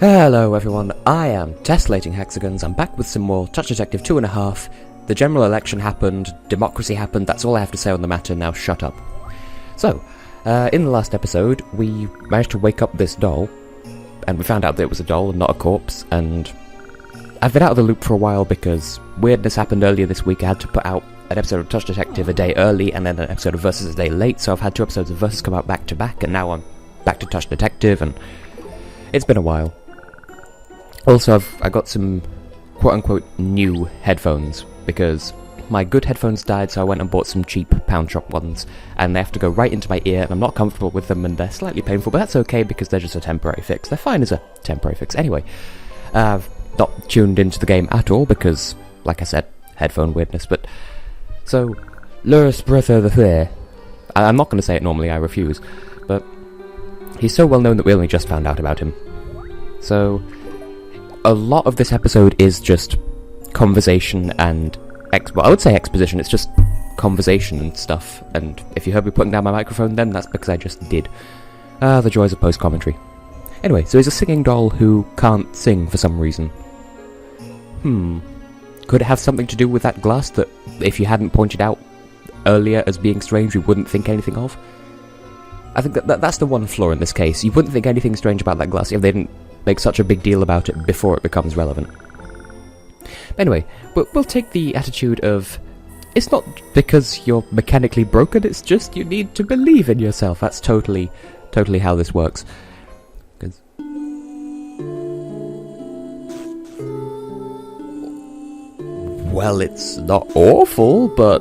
Hello everyone, I am Tessellating Hexagons. I'm back with some more Touch Detective 2.5. The general election happened, democracy happened, that's all I have to say on the matter, now shut up. So, in the last episode, we managed to wake up this doll, and we found out that it was a doll and not a corpse, and I've been out of the loop for a while because weirdness happened earlier this week. I had to put out an episode of Touch Detective a day early, and then an episode of Versus a day late, so I've had 2 episodes of Versus come out back to back, and now I'm back to Touch Detective, and it's been a while. Also, I got some quote-unquote new headphones, because my good headphones died, so I went and bought some cheap pound shop ones, and they have to go right into my ear, and I'm not comfortable with them, and they're slightly painful, but that's okay, because they're just a temporary fix. They're fine as a temporary fix. Anyway, I've not tuned into the game at all, because, like I said, headphone weirdness, but... So, Lurus Breather the Fair. I'm not going to say it normally, I refuse, but he's so well known that we only just found out about him. So... a lot of this episode is just conversation and well, I would say exposition, it's just conversation and stuff, and if you heard me putting down my microphone then, that's because I just did. The joys of post-commentary. Anyway, so he's a singing doll who can't sing for some reason. Could it have something to do with that glass that, if you hadn't pointed out earlier as being strange, we wouldn't think anything of? I think that's the one flaw in this case. You wouldn't think anything strange about that glass if they didn't make such a big deal about it before it becomes relevant. Anyway, we'll take the attitude of, it's not because you're mechanically broken, it's just you need to believe in yourself. That's totally how this works. Well, it's not awful, but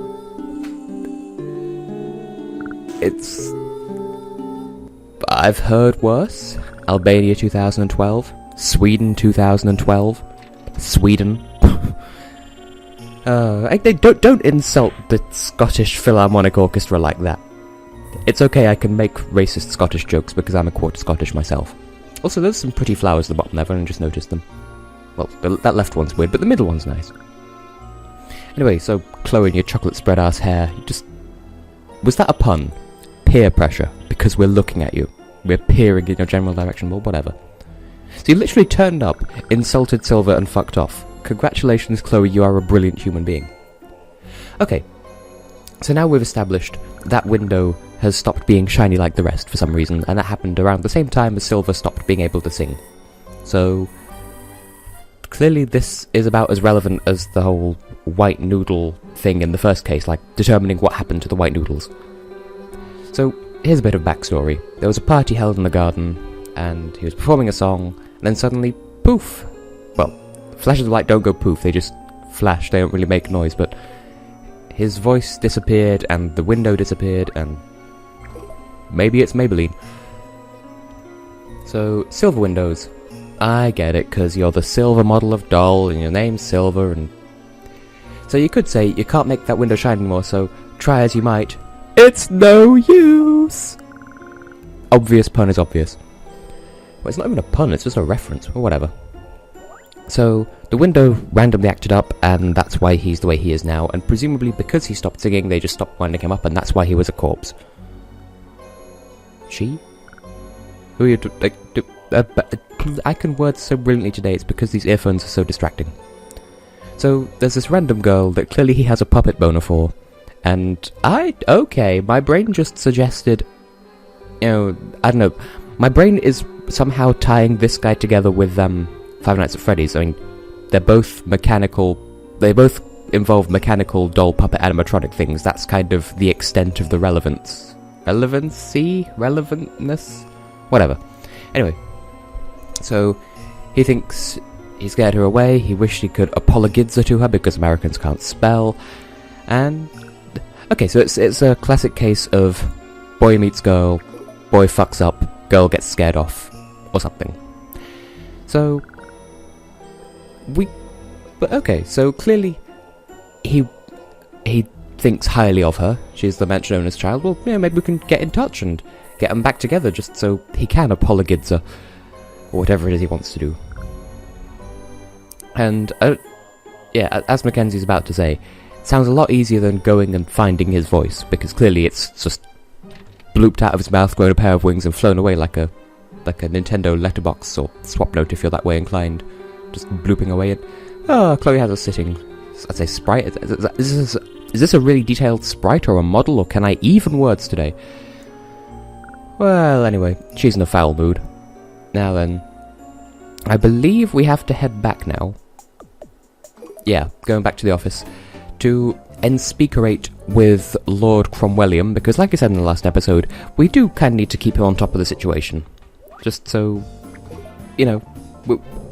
it's... I've heard worse. Albania 2012, Sweden 2012, Sweden. Don't insult the Scottish Philharmonic Orchestra like that. It's okay, I can make racist Scottish jokes because I'm a quarter Scottish myself. Also, there's some pretty flowers at the bottom there, I've only just noticed them. Well, that left one's weird, but the middle one's nice. Anyway, so Chloe and your chocolate spread ass hair, was that a pun? Peer pressure, because we're looking at you. We're peering in your general direction, well, whatever. So you literally turned up, insulted Silver, and fucked off. Congratulations, Chloe, you are a brilliant human being. Okay, so now we've established that window has stopped being shiny like the rest for some reason, and that happened around the same time as Silver stopped being able to sing. So, clearly this is about as relevant as the whole white noodle thing in the first case, like determining what happened to the white noodles. So, here's a bit of backstory. There was a party held in the garden, and he was performing a song, and then suddenly, poof! Well, flashes of light don't go poof, they just flash, they don't really make noise, but his voice disappeared, and the window disappeared, and maybe it's Maybelline. So, silver windows. I get it, because you're the silver model of doll, and your name's Silver, and... So you could say, you can't make that window shine anymore, so try as you might. It's no use! Obvious pun is obvious. Well, it's not even a pun, it's just a reference, or whatever. So, the window randomly acted up, and that's why he's the way he is now, and presumably because he stopped singing, they just stopped winding him up, and that's why he was a corpse. She? Who are you I can word so brilliantly today, it's because these earphones are so distracting. So, there's this random girl that clearly he has a puppet boner for, and okay, my brain just suggested, I don't know, my brain is somehow tying this guy together with, Five Nights at Freddy's. I mean, they're both mechanical, they both involve mechanical doll puppet animatronic things. That's kind of the extent of the relevance. Relevancy? Relevantness? Whatever. Anyway, so he thinks he scared her away, he wished he could Apollaggidzə to her because Americans can't spell, and... Okay, so it's a classic case of boy meets girl, boy fucks up, girl gets scared off, or something. So... so clearly he thinks highly of her. She's the mentioned owner's child. Well, yeah, maybe we can get in touch and get them back together just so he can Apollaggidzə, or whatever it is he wants to do. And, as Mackenzie's about to say, it sounds a lot easier than going and finding his voice, because clearly it's just blooped out of his mouth, grown a pair of wings, and flown away like a like a Nintendo letterbox or swap note if you're that way inclined, just blooping away at, oh, Chloe has a sitting, I'd say sprite. Is this a really detailed sprite or a model, or can I even words today? Well, anyway, she's in a foul mood. Now then, I believe we have to head back now. Yeah, going back to the office to enspeakerate with Lord Cromwellium, because like I said in the last episode, we do kind of need to keep him on top of the situation. Just so, you know,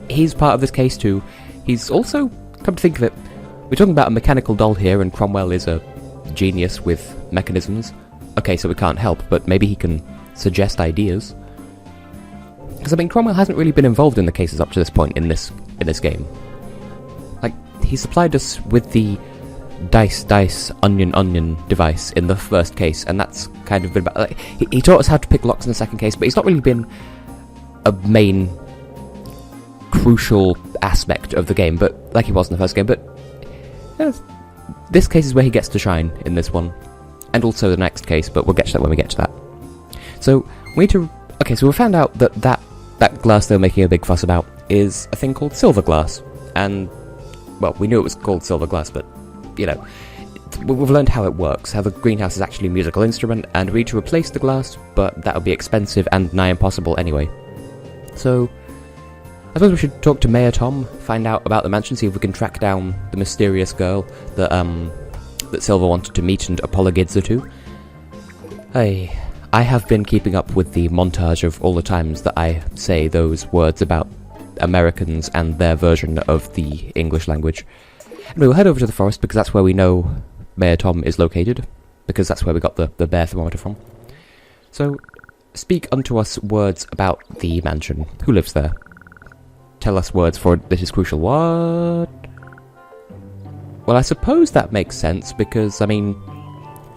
he's part of this case too. He's also, come to think of it, we're talking about a mechanical doll here, and Cromwell is a genius with mechanisms. Okay, so we can't help, but maybe he can suggest ideas. Because, I mean, Cromwell hasn't really been involved in the cases up to this point in this game. Like, he supplied us with the dice, onion device in the first case, and that's kind of been about, like, he taught us how to pick locks in the second case, but he's not really been a main crucial aspect of the game, but like he was in the first game. But this case is where he gets to shine in this one, and also the next case, but we'll get to that when we get to that. So we need to, okay, so we found out that glass they're making a big fuss about is a thing called silver glass, and well, we knew it was called silver glass, but you know, we've learned how it works, how the greenhouse is actually a musical instrument, and we need to replace the glass, but that would be expensive and nigh impossible anyway. So I suppose we should talk to Mayor Tom, find out about the mansion, see if we can track down the mysterious girl that Silver wanted to meet and Apollaggidzə to. I have been keeping up with the montage of all the times that I say those words about Americans and their version of the English language. And we'll head over to the forest because that's where we know Mayor Tom is located, because that's where we got the bear thermometer from. So, speak unto us words about the mansion. Who lives there? Tell us words for it. This is crucial. What? Well, I suppose that makes sense, because, I mean,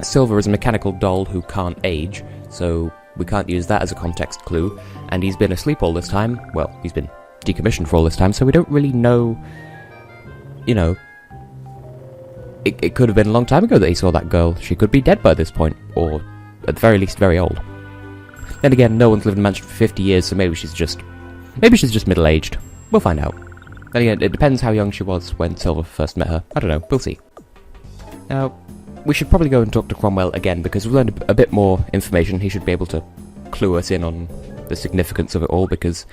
Silver is a mechanical doll who can't age, so we can't use that as a context clue, and he's been asleep all this time. Well, he's been decommissioned for all this time, so we don't really know, you know, it could have been a long time ago that he saw that girl. She could be dead by this point, or at the very least very old. Then again, no one's lived in a mansion for 50 years, so maybe she's just middle-aged. We'll find out. Then again, it depends how young she was when Silver first met her. I don't know, we'll see. Now, we should probably go and talk to Cromwell again, because we've learned a bit more information. He should be able to clue us in on the significance of it all, because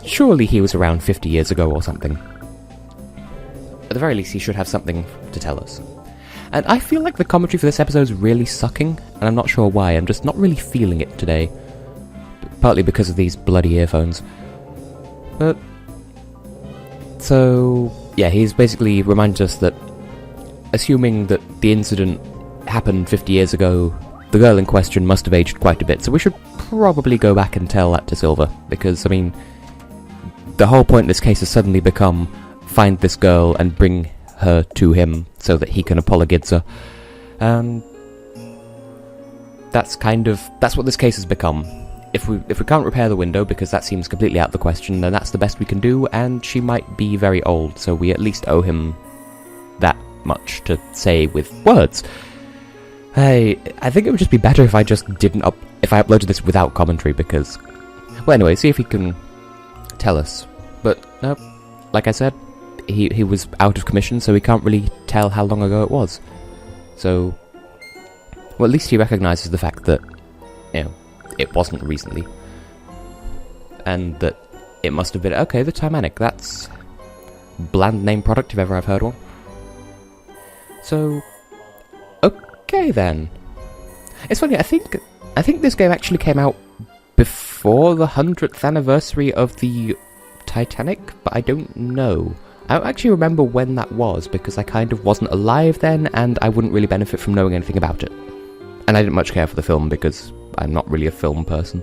surely he was around 50 years ago or something. At the very least, he should have something to tell us. And I feel like the commentary for this episode is really sucking, and I'm not sure why. I'm just not really feeling it today. Partly because of these bloody earphones. But so, yeah, he's basically reminded us that, assuming that the incident happened 50 years ago, the girl in question must have aged quite a bit, so we should probably go back and tell that to Silver, because, I mean, the whole point of this case has suddenly become, find this girl and bring her to him so that he can Apollaggidzə. That's what this case has become. If we can't repair the window, because that seems completely out of the question, then that's the best we can do, and she might be very old, so we at least owe him that much to say with words. I think it would just be better if I just if I uploaded this without commentary, because, well, anyway, see if he can tell us. But no, like I said, he was out of commission, so we can't really tell how long ago it was. So, well, at least he recognises the fact that, you know, it wasn't recently, and that it must have been, okay, the Titanic. That's bland name product if ever I've heard one. So, okay then. It's funny, I think this game actually came out before the 100th anniversary of the Titanic, but I don't know. I don't actually remember when that was, because I kind of wasn't alive then, and I wouldn't really benefit from knowing anything about it. And I didn't much care for the film, because I'm not really a film person.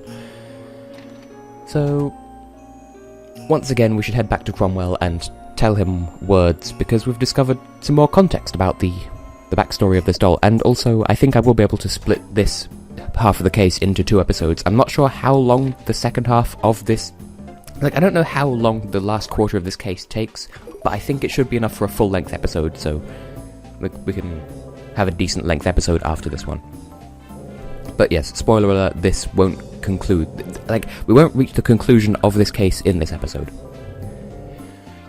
So, once again, we should head back to Cromwell and tell him words, because we've discovered some more context about the backstory of this doll, and also I think I will be able to split this half of the case into 2 episodes. I'm not sure how long the second half of this, like, I don't know how long the last quarter of this case takes, but I think it should be enough for a full-length episode, so we can have a decent length episode after this one. But yes, spoiler alert, this won't conclude. Like, we won't reach the conclusion of this case in this episode.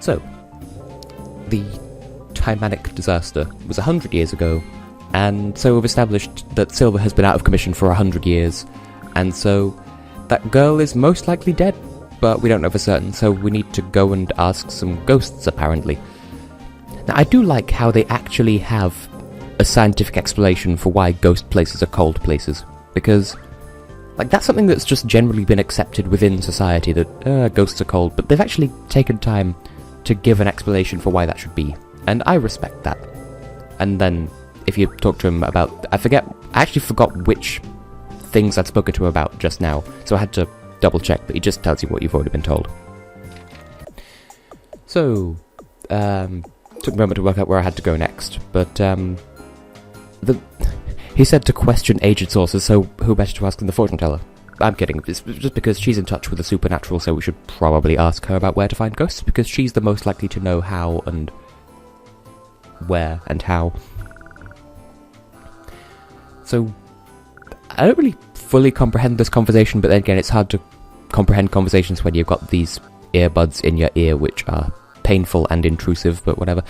So, the Titanic disaster was 100 years ago, and so we've established that Silver has been out of commission for 100 years, and so that girl is most likely dead, but we don't know for certain, so we need to go and ask some ghosts, apparently. Now, I do like how they actually have a scientific explanation for why ghost places are cold places, because, like, that's something that's just generally been accepted within society, that ghosts are cold, but they've actually taken time to give an explanation for why that should be, and I respect that. And then, if you talk to him about, I actually forgot which things I'd spoken to him about just now, so I had to double check, but he just tells you what you've already been told. So, took a moment to work out where I had to go next, but, he said to question aged sources, so who better to ask than the fortune teller? I'm kidding, it's just because she's in touch with the supernatural, so we should probably ask her about where to find ghosts, because she's the most likely to know how and where and how. So, I don't really fully comprehend this conversation, but then again, it's hard to comprehend conversations when you've got these earbuds in your ear, which are painful and intrusive, but whatever.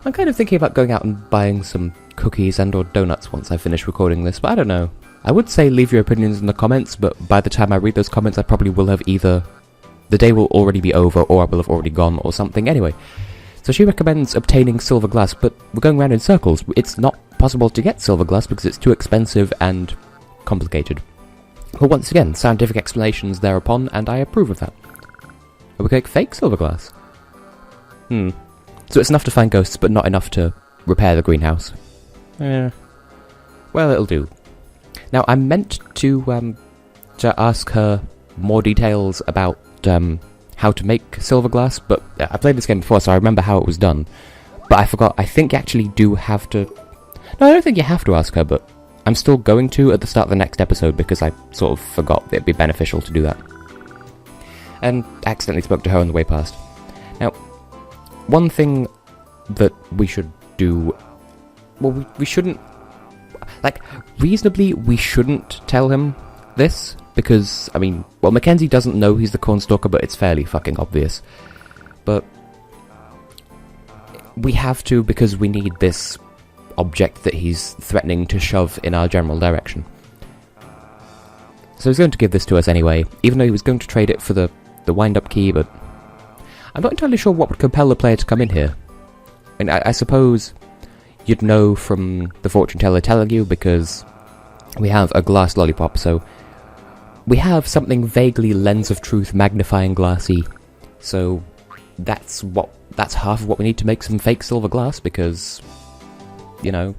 I'm kind of thinking about going out and buying some cookies and or donuts once I finish recording this, but I don't know. I would say leave your opinions in the comments, but by the time I read those comments I probably will have either... the day will already be over, or I will have already gone, or something. Anyway, so she recommends obtaining silver glass, but we're going around in circles. It's not possible to get silver glass because it's too expensive and complicated. But once again, scientific explanations thereupon, and I approve of that. Are we going to fake silver glass? So it's enough to find ghosts, but not enough to repair the greenhouse. Well, it'll do. Now, I meant to ask her more details about how to make silver glass, but I played this game before, so I remember how it was done. But I forgot, I think you actually do have to... No, I don't think you have to ask her, but I'm still going to at the start of the next episode, because I sort of forgot that it'd be beneficial to do that. And accidentally spoke to her on the way past. Now, one thing that we should do... Well, we shouldn't... Like, reasonably, we shouldn't tell him this, because, I mean, well, Mackenzie doesn't know he's the Cornstalker, but it's fairly fucking obvious. But we have to, because we need this object that he's threatening to shove in our general direction. So he's going to give this to us anyway, even though he was going to trade it for the wind-up key, but I'm not entirely sure what would compel the player to come in here. I mean, I suppose you'd know from the fortune teller telling you, because we have a glass lollipop, so we have something vaguely lens of truth magnifying glassy, so that's half of what we need to make some fake silver glass, because, you know,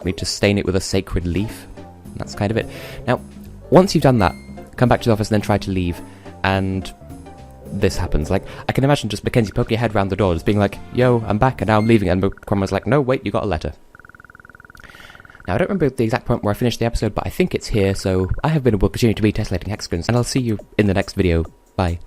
we need to stain it with a sacred leaf. That's kind of it. Now, once you've done that, come back to the office and then try to leave, and this happens. Like, I can imagine just Mackenzie poking your head round the door, just being like, yo, I'm back, and now I'm leaving, and Cromwell's like, no, wait, you got a letter. Now, I don't remember the exact point where I finished the episode, but I think it's here, so I have been able to continue to be Tessellating Hexagons, and I'll see you in the next video. Bye.